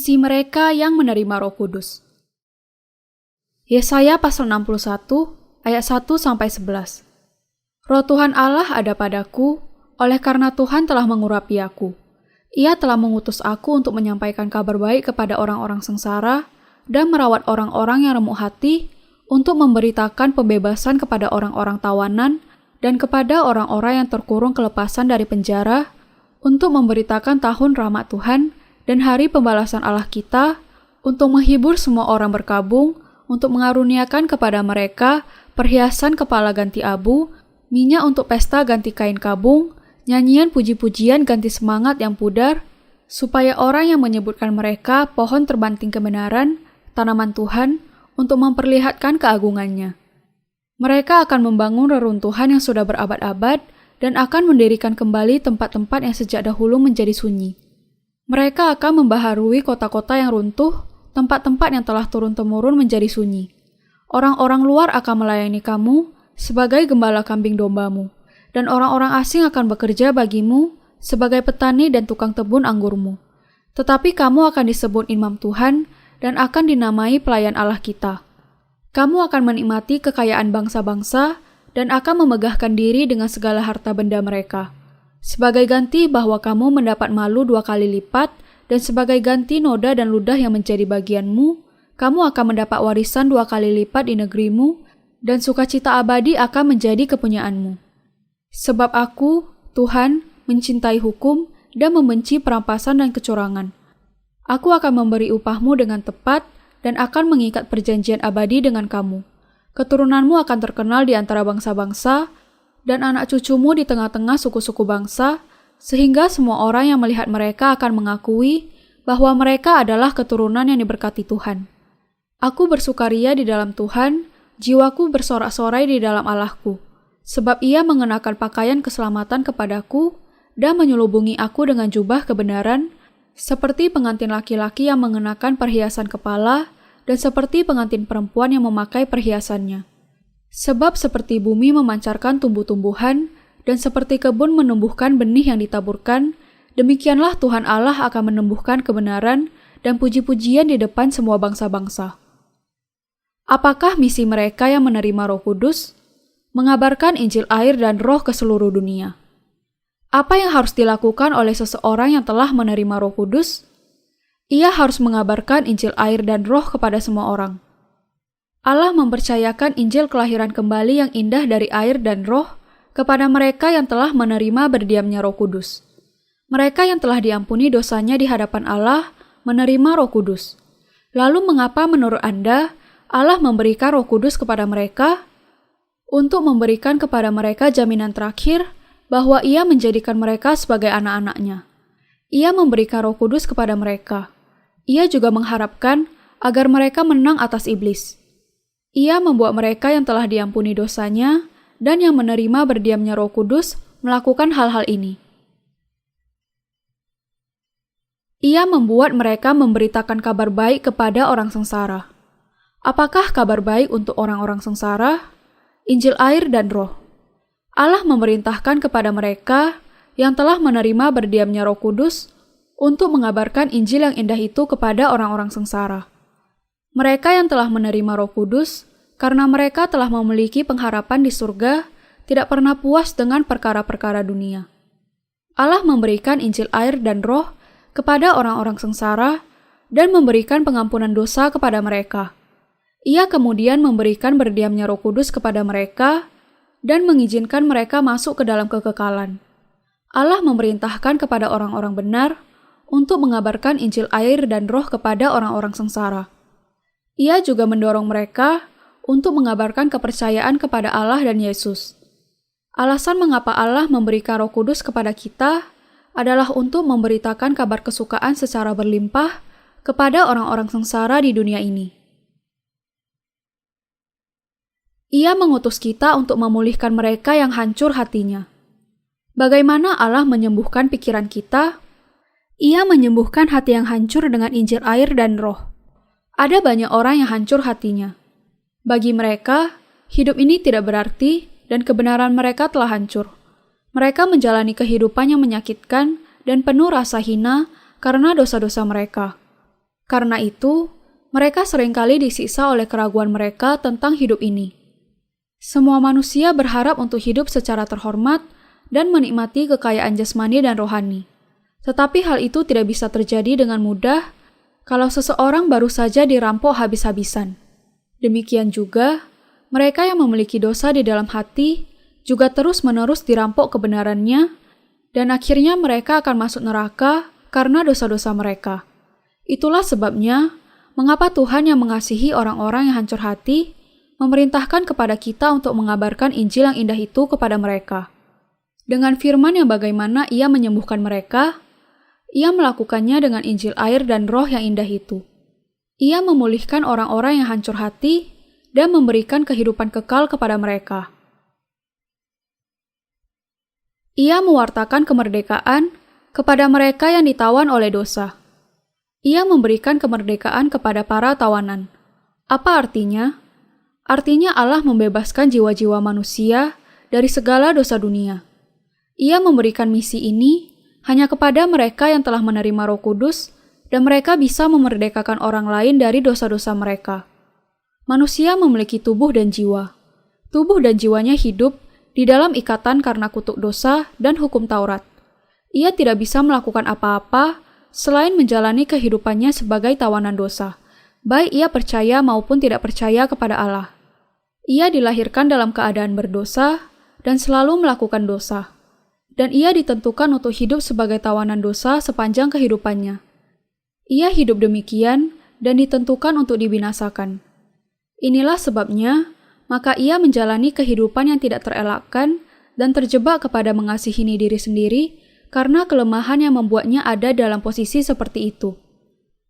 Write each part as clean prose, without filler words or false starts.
Misi mereka yang menerima Roh Kudus. Yesaya pasal 61 ayat 1-11. Roh Tuhan Allah ada padaku, oleh karena Tuhan telah mengurapi aku. Ia telah mengutus aku untuk menyampaikan kabar baik kepada orang-orang sengsara dan merawat orang-orang yang remuk hati, untuk memberitakan pembebasan kepada orang-orang tawanan dan kepada orang-orang yang terkurung kelepasan dari penjara, untuk memberitakan tahun rahmat Tuhan dan hari pembalasan Allah kita, untuk menghibur semua orang berkabung, untuk mengaruniakan kepada mereka perhiasan kepala ganti abu, minyak untuk pesta ganti kain kabung, nyanyian puji-pujian ganti semangat yang pudar, supaya orang yang menyebutkan mereka pohon terbanting kebenaran, tanaman Tuhan, untuk memperlihatkan keagungannya. Mereka akan membangun reruntuhan yang sudah berabad-abad dan akan mendirikan kembali tempat-tempat yang sejak dahulu menjadi sunyi. Mereka akan membaharui kota-kota yang runtuh, tempat-tempat yang telah turun-temurun menjadi sunyi. Orang-orang luar akan melayani kamu sebagai gembala kambing dombamu, dan orang-orang asing akan bekerja bagimu sebagai petani dan tukang tebun anggurmu. Tetapi kamu akan disebut imam Tuhan dan akan dinamai pelayan Allah kita. Kamu akan menikmati kekayaan bangsa-bangsa dan akan memegahkan diri dengan segala harta benda mereka. Sebagai ganti bahwa kamu mendapat malu 2 kali lipat, dan sebagai ganti noda dan ludah yang menjadi bagianmu, kamu akan mendapat warisan 2 kali lipat di negerimu, dan sukacita abadi akan menjadi kepunyaanmu. Sebab aku, Tuhan, mencintai hukum dan membenci perampasan dan kecurangan. Aku akan memberi upahmu dengan tepat dan akan mengikat perjanjian abadi dengan kamu. Keturunanmu akan terkenal di antara bangsa-bangsa, dan anak cucumu di tengah-tengah suku-suku bangsa, sehingga semua orang yang melihat mereka akan mengakui bahwa mereka adalah keturunan yang diberkati Tuhan. Aku bersukaria di dalam Tuhan, jiwaku bersorak-sorai di dalam Allahku, sebab Ia mengenakan pakaian keselamatan kepadaku dan menyelubungi aku dengan jubah kebenaran, seperti pengantin laki-laki yang mengenakan perhiasan kepala dan seperti pengantin perempuan yang memakai perhiasannya. Sebab seperti bumi memancarkan tumbuh-tumbuhan dan seperti kebun menumbuhkan benih yang ditaburkan, demikianlah Tuhan Allah akan menumbuhkan kebenaran dan puji-pujian di depan semua bangsa-bangsa. Apakah misi mereka yang menerima Roh Kudus? Mengabarkan Injil air dan Roh ke seluruh dunia. Apa yang harus dilakukan oleh seseorang yang telah menerima Roh Kudus? Ia harus mengabarkan Injil air dan Roh kepada semua orang. Allah mempercayakan Injil kelahiran kembali yang indah dari air dan Roh kepada mereka yang telah menerima berdiamnya Roh Kudus. Mereka yang telah diampuni dosanya di hadapan Allah menerima Roh Kudus. Lalu mengapa menurut Anda Allah memberikan Roh Kudus kepada mereka? Untuk memberikan kepada mereka jaminan terakhir bahwa Ia menjadikan mereka sebagai anak-anaknya. Ia memberikan Roh Kudus kepada mereka. Ia juga mengharapkan agar mereka menang atas iblis. Ia membuat mereka yang telah diampuni dosanya dan yang menerima berdiamnya Roh Kudus melakukan hal-hal ini. Ia membuat mereka memberitakan kabar baik kepada orang sengsara. Apakah kabar baik untuk orang-orang sengsara? Injil air dan Roh. Allah memerintahkan kepada mereka yang telah menerima berdiamnya Roh Kudus untuk mengabarkan Injil yang indah itu kepada orang-orang sengsara. Mereka yang telah menerima Roh Kudus, karena mereka telah memiliki pengharapan di surga, tidak pernah puas dengan perkara-perkara dunia. Allah memberikan Injil air dan Roh kepada orang-orang sengsara dan memberikan pengampunan dosa kepada mereka. Ia kemudian memberikan berdiamnya Roh Kudus kepada mereka dan mengizinkan mereka masuk ke dalam kekekalan. Allah memerintahkan kepada orang-orang benar untuk mengabarkan Injil air dan Roh kepada orang-orang sengsara. Ia juga mendorong mereka untuk mengabarkan kepercayaan kepada Allah dan Yesus. Alasan mengapa Allah memberikan Roh Kudus kepada kita adalah untuk memberitakan kabar kesukaan secara berlimpah kepada orang-orang sengsara di dunia ini. Ia mengutus kita untuk memulihkan mereka yang hancur hatinya. Bagaimana Allah menyembuhkan pikiran kita? Ia menyembuhkan hati yang hancur dengan Injil air dan Roh. Ada banyak orang yang hancur hatinya. Bagi mereka, hidup ini tidak berarti dan kebenaran mereka telah hancur. Mereka menjalani kehidupan yang menyakitkan dan penuh rasa hina karena dosa-dosa mereka. Karena itu, mereka seringkali disiksa oleh keraguan mereka tentang hidup ini. Semua manusia berharap untuk hidup secara terhormat dan menikmati kekayaan jasmani dan rohani. Tetapi hal itu tidak bisa terjadi dengan mudah kalau seseorang baru saja dirampok habis-habisan. Demikian juga, mereka yang memiliki dosa di dalam hati juga terus-menerus dirampok kebenarannya, dan akhirnya mereka akan masuk neraka karena dosa-dosa mereka. Itulah sebabnya, mengapa Tuhan yang mengasihi orang-orang yang hancur hati memerintahkan kepada kita untuk mengabarkan Injil yang indah itu kepada mereka. Dengan firman yang bagaimana Ia menyembuhkan mereka, Ia melakukannya dengan Injil air dan Roh yang indah itu. Ia memulihkan orang-orang yang hancur hati dan memberikan kehidupan kekal kepada mereka. Ia mewartakan kemerdekaan kepada mereka yang ditawan oleh dosa. Ia memberikan kemerdekaan kepada para tawanan. Apa artinya? Artinya Allah membebaskan jiwa-jiwa manusia dari segala dosa dunia. Ia memberikan misi ini hanya kepada mereka yang telah menerima Roh Kudus, dan mereka bisa memerdekakan orang lain dari dosa-dosa mereka. Manusia memiliki tubuh dan jiwa. Tubuh dan jiwanya hidup di dalam ikatan karena kutuk dosa dan hukum Taurat. Ia tidak bisa melakukan apa-apa selain menjalani kehidupannya sebagai tawanan dosa, baik ia percaya maupun tidak percaya kepada Allah. Ia dilahirkan dalam keadaan berdosa dan selalu melakukan dosa, dan ia ditentukan untuk hidup sebagai tawanan dosa sepanjang kehidupannya. Ia hidup demikian dan ditentukan untuk dibinasakan. Inilah sebabnya, maka ia menjalani kehidupan yang tidak terelakkan dan terjebak kepada mengasihini diri sendiri karena kelemahan yang membuatnya ada dalam posisi seperti itu.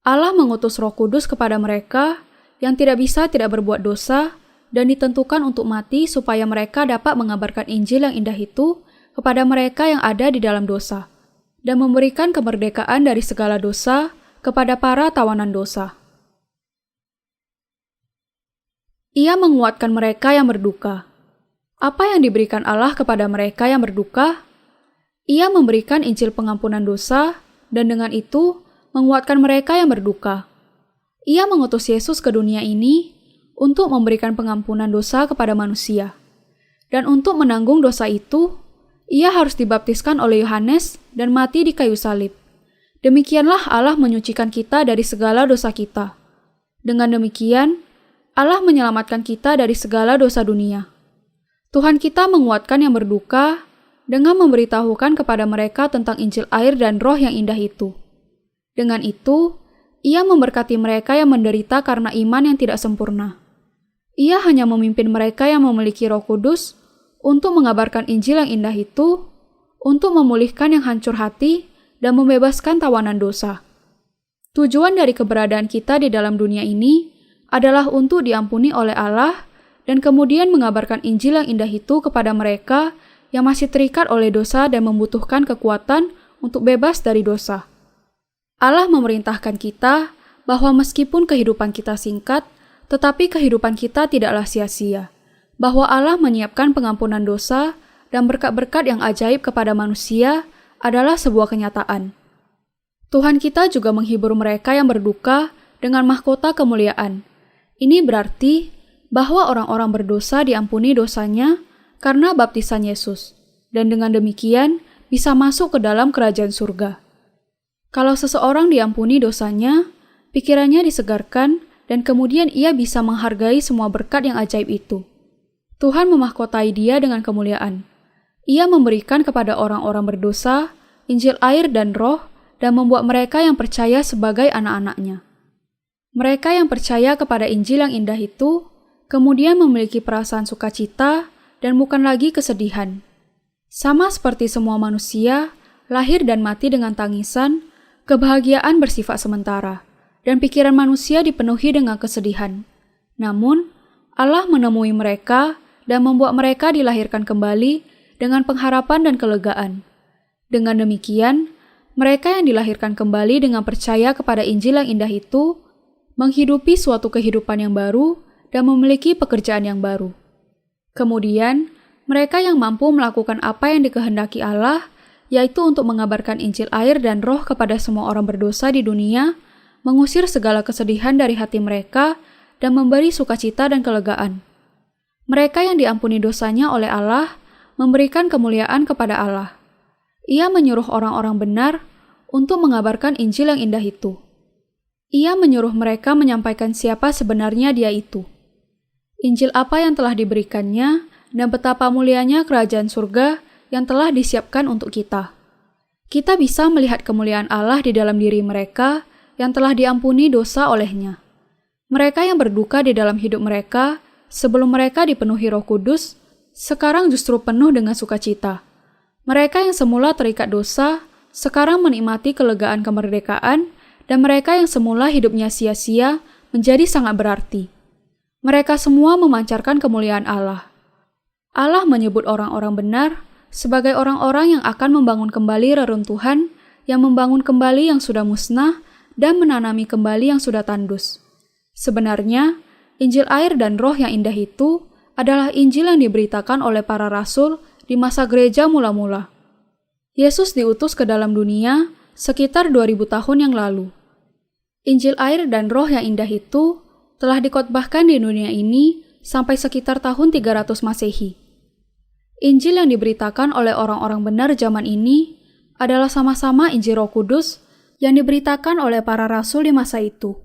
Allah mengutus Roh Kudus kepada mereka yang tidak bisa tidak berbuat dosa dan ditentukan untuk mati supaya mereka dapat mengabarkan Injil yang indah itu kepada mereka yang ada di dalam dosa dan memberikan kemerdekaan dari segala dosa kepada para tawanan dosa. Ia menguatkan mereka yang berduka. Apa yang diberikan Allah kepada mereka yang berduka? Ia memberikan Injil pengampunan dosa, dan dengan itu menguatkan mereka yang berduka. Ia mengutus Yesus ke dunia ini untuk memberikan pengampunan dosa kepada manusia. Dan untuk menanggung dosa itu, ia harus dibaptiskan oleh Yohanes dan mati di kayu salib. Demikianlah Allah menyucikan kita dari segala dosa kita. Dengan demikian, Allah menyelamatkan kita dari segala dosa dunia. Tuhan kita menguatkan yang berduka dengan memberitahukan kepada mereka tentang Injil air dan Roh yang indah itu. Dengan itu, Ia memberkati mereka yang menderita karena iman yang tidak sempurna. Ia hanya memimpin mereka yang memiliki Roh Kudus untuk mengabarkan Injil yang indah itu, untuk memulihkan yang hancur hati dan membebaskan tawanan dosa. Tujuan dari keberadaan kita di dalam dunia ini adalah untuk diampuni oleh Allah dan kemudian mengabarkan Injil yang indah itu kepada mereka yang masih terikat oleh dosa dan membutuhkan kekuatan untuk bebas dari dosa. Allah memerintahkan kita bahwa meskipun kehidupan kita singkat, tetapi kehidupan kita tidaklah sia-sia, bahwa Allah menyiapkan pengampunan dosa dan berkat-berkat yang ajaib kepada manusia adalah sebuah kenyataan. Tuhan kita juga menghibur mereka yang berduka dengan mahkota kemuliaan. Ini berarti bahwa orang-orang berdosa diampuni dosanya karena baptisan Yesus, dan dengan demikian bisa masuk ke dalam kerajaan surga. Kalau seseorang diampuni dosanya, pikirannya disegarkan, dan kemudian ia bisa menghargai semua berkat yang ajaib itu. Tuhan memahkotai dia dengan kemuliaan. Ia memberikan kepada orang-orang berdosa Injil air dan Roh dan membuat mereka yang percaya sebagai anak-anaknya. Mereka yang percaya kepada Injil yang indah itu kemudian memiliki perasaan sukacita dan bukan lagi kesedihan. Sama seperti semua manusia, lahir dan mati dengan tangisan, kebahagiaan bersifat sementara, dan pikiran manusia dipenuhi dengan kesedihan. Namun, Allah menemui mereka dan membuat mereka dilahirkan kembali dengan pengharapan dan kelegaan. Dengan demikian, mereka yang dilahirkan kembali dengan percaya kepada Injil yang indah itu menghidupi suatu kehidupan yang baru dan memiliki pekerjaan yang baru. Kemudian, mereka yang mampu melakukan apa yang dikehendaki Allah, yaitu untuk mengabarkan Injil air dan Roh kepada semua orang berdosa di dunia, mengusir segala kesedihan dari hati mereka, dan memberi sukacita dan kelegaan. Mereka yang diampuni dosanya oleh Allah, memberikan kemuliaan kepada Allah. Ia menyuruh orang-orang benar untuk mengabarkan Injil yang indah itu. Ia menyuruh mereka menyampaikan siapa sebenarnya Dia itu. Injil apa yang telah diberikannya, dan betapa mulianya kerajaan surga yang telah disiapkan untuk kita. Kita bisa melihat kemuliaan Allah di dalam diri mereka yang telah diampuni dosa olehnya. Mereka yang berduka di dalam hidup mereka, sebelum mereka dipenuhi Roh Kudus, sekarang justru penuh dengan sukacita. Mereka yang semula terikat dosa, sekarang menikmati kelegaan kemerdekaan, dan mereka yang semula hidupnya sia-sia menjadi sangat berarti. Mereka semua memancarkan kemuliaan Allah. Allah menyebut orang-orang benar sebagai orang-orang yang akan membangun kembali reruntuhan, yang membangun kembali yang sudah musnah, dan menanami kembali yang sudah tandus. Sebenarnya, Injil air dan roh yang indah itu adalah Injil yang diberitakan oleh para rasul di masa gereja mula-mula. Yesus diutus ke dalam dunia sekitar 2000 tahun yang lalu. Injil air dan roh yang indah itu telah dikotbahkan di dunia ini sampai sekitar tahun 300 Masehi. Injil yang diberitakan oleh orang-orang benar zaman ini adalah sama-sama Injil Roh Kudus yang diberitakan oleh para rasul di masa itu.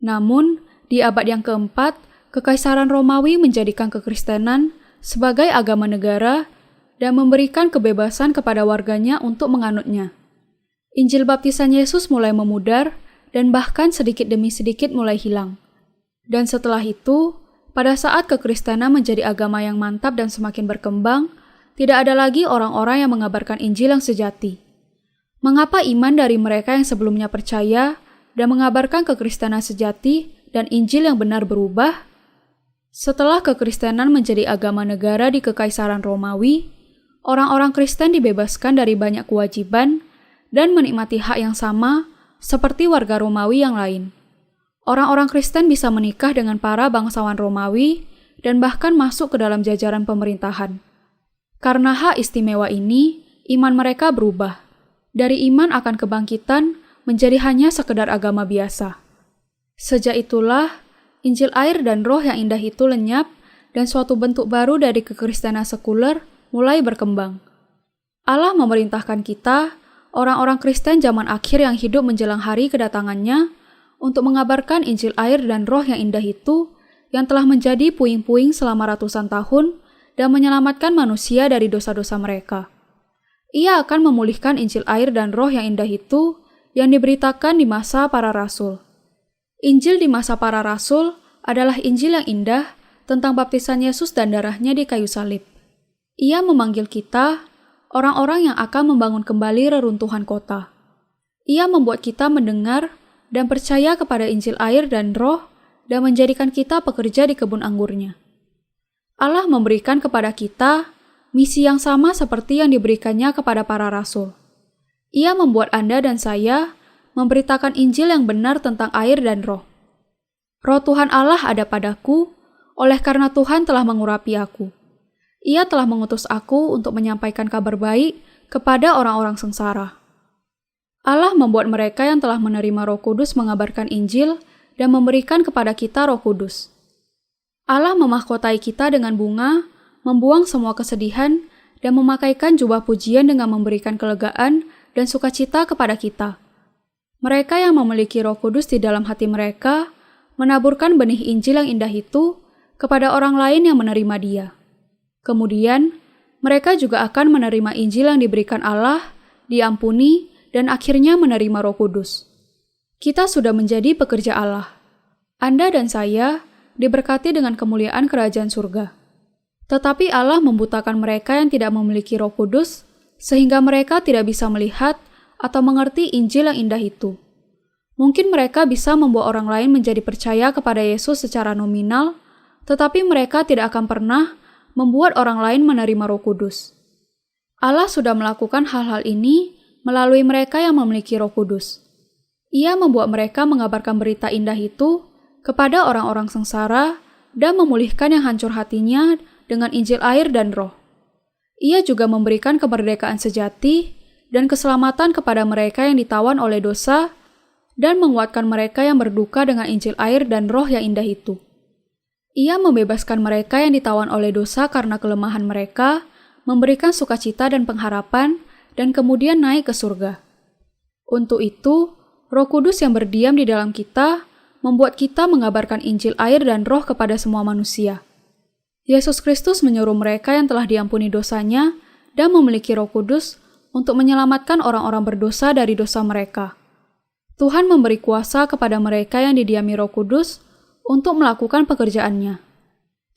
Namun, di abad yang keempat, Kekaisaran Romawi menjadikan kekristenan sebagai agama negara dan memberikan kebebasan kepada warganya untuk menganutnya. Injil baptisan Yesus mulai memudar dan bahkan sedikit demi sedikit mulai hilang. Dan setelah itu, pada saat kekristenan menjadi agama yang mantap dan semakin berkembang, tidak ada lagi orang-orang yang mengabarkan Injil yang sejati. Mengapa iman dari mereka yang sebelumnya percaya dan mengabarkan kekristenan sejati dan Injil yang benar berubah? Setelah kekristenan menjadi agama negara di Kekaisaran Romawi, orang-orang Kristen dibebaskan dari banyak kewajiban dan menikmati hak yang sama seperti warga Romawi yang lain. Orang-orang Kristen bisa menikah dengan para bangsawan Romawi dan bahkan masuk ke dalam jajaran pemerintahan. Karena hak istimewa ini, iman mereka berubah. Dari iman akan kebangkitan menjadi hanya sekedar agama biasa. Sejak itulah, Injil air dan roh yang indah itu lenyap dan suatu bentuk baru dari kekristenan sekuler mulai berkembang. Allah memerintahkan kita, orang-orang Kristen zaman akhir yang hidup menjelang hari kedatangannya, untuk mengabarkan Injil air dan roh yang indah itu yang telah menjadi puing-puing selama ratusan tahun dan menyelamatkan manusia dari dosa-dosa mereka. Ia akan memulihkan Injil air dan roh yang indah itu yang diberitakan di masa para rasul. Injil di masa para rasul adalah Injil yang indah tentang baptisan Yesus dan darahnya di kayu salib. Ia memanggil kita, orang-orang yang akan membangun kembali reruntuhan kota. Ia membuat kita mendengar dan percaya kepada Injil air dan roh dan menjadikan kita pekerja di kebun anggurnya. Allah memberikan kepada kita misi yang sama seperti yang diberikannya kepada para rasul. Ia membuat Anda dan saya memberitakan Injil yang benar tentang air dan roh. Roh Tuhan Allah ada padaku, oleh karena Tuhan telah mengurapi aku. Ia telah mengutus aku untuk menyampaikan kabar baik kepada orang-orang sengsara. Allah membuat mereka yang telah menerima Roh Kudus mengabarkan Injil dan memberikan kepada kita Roh Kudus. Allah memahkotai kita dengan bunga, membuang semua kesedihan, dan memakaikan jubah pujian dengan memberikan kelegaan dan sukacita kepada kita. Mereka yang memiliki Roh Kudus di dalam hati mereka menaburkan benih Injil yang indah itu kepada orang lain yang menerima Dia. Kemudian, mereka juga akan menerima Injil yang diberikan Allah, diampuni, dan akhirnya menerima Roh Kudus. Kita sudah menjadi pekerja Allah. Anda dan saya diberkati dengan kemuliaan kerajaan surga. Tetapi Allah membutakan mereka yang tidak memiliki Roh Kudus, sehingga mereka tidak bisa melihat atau mengerti Injil yang indah itu. Mungkin mereka bisa membawa orang lain menjadi percaya kepada Yesus secara nominal, tetapi mereka tidak akan pernah membuat orang lain menerima Roh Kudus. Allah sudah melakukan hal-hal ini melalui mereka yang memiliki Roh Kudus. Ia membuat mereka mengabarkan berita indah itu kepada orang-orang sengsara dan memulihkan yang hancur hatinya dengan Injil air dan roh. Ia juga memberikan kemerdekaan sejati dan keselamatan kepada mereka yang ditawan oleh dosa dan menguatkan mereka yang berduka dengan Injil air dan Roh yang indah itu. Ia membebaskan mereka yang ditawan oleh dosa karena kelemahan mereka, memberikan sukacita dan pengharapan, dan kemudian naik ke surga. Untuk itu, Roh Kudus yang berdiam di dalam kita membuat kita mengabarkan Injil air dan Roh kepada semua manusia. Yesus Kristus menyuruh mereka yang telah diampuni dosanya dan memiliki Roh Kudus untuk menyelamatkan orang-orang berdosa dari dosa mereka. Tuhan memberi kuasa kepada mereka yang didiami Roh Kudus untuk melakukan pekerjaannya.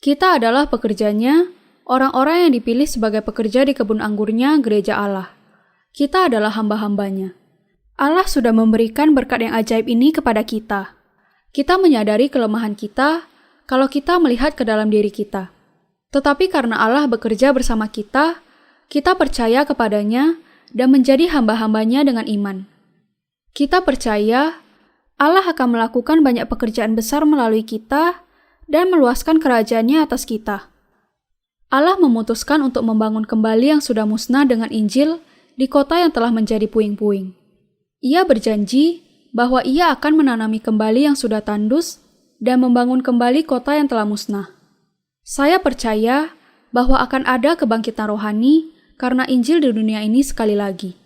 Kita adalah pekerjanya, orang-orang yang dipilih sebagai pekerja di kebun anggurnya gereja Allah. Kita adalah hamba-hambanya. Allah sudah memberikan berkat yang ajaib ini kepada kita. Kita menyadari kelemahan kita kalau kita melihat ke dalam diri kita. Tetapi karena Allah bekerja bersama kita percaya kepadanya dan menjadi hamba-hambanya dengan iman. Kita percaya Allah akan melakukan banyak pekerjaan besar melalui kita dan meluaskan kerajaan-Nya atas kita. Allah memutuskan untuk membangun kembali yang sudah musnah dengan Injil di kota yang telah menjadi puing-puing. Ia berjanji bahwa Ia akan menanami kembali yang sudah tandus dan membangun kembali kota yang telah musnah. Saya percaya bahwa akan ada kebangkitan rohani karena Injil di dunia ini sekali lagi.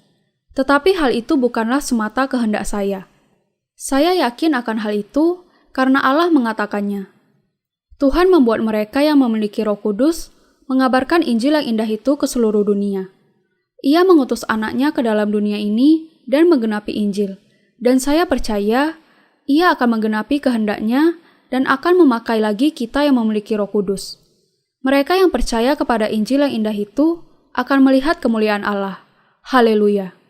Tetapi hal itu bukanlah semata kehendak saya. Saya yakin akan hal itu karena Allah mengatakannya. Tuhan membuat mereka yang memiliki Roh Kudus mengabarkan Injil yang indah itu ke seluruh dunia. Ia mengutus anaknya ke dalam dunia ini dan menggenapi Injil. Dan saya percaya Ia akan menggenapi kehendaknya dan akan memakai lagi kita yang memiliki Roh Kudus. Mereka yang percaya kepada Injil yang indah itu akan melihat kemuliaan Allah. Haleluya!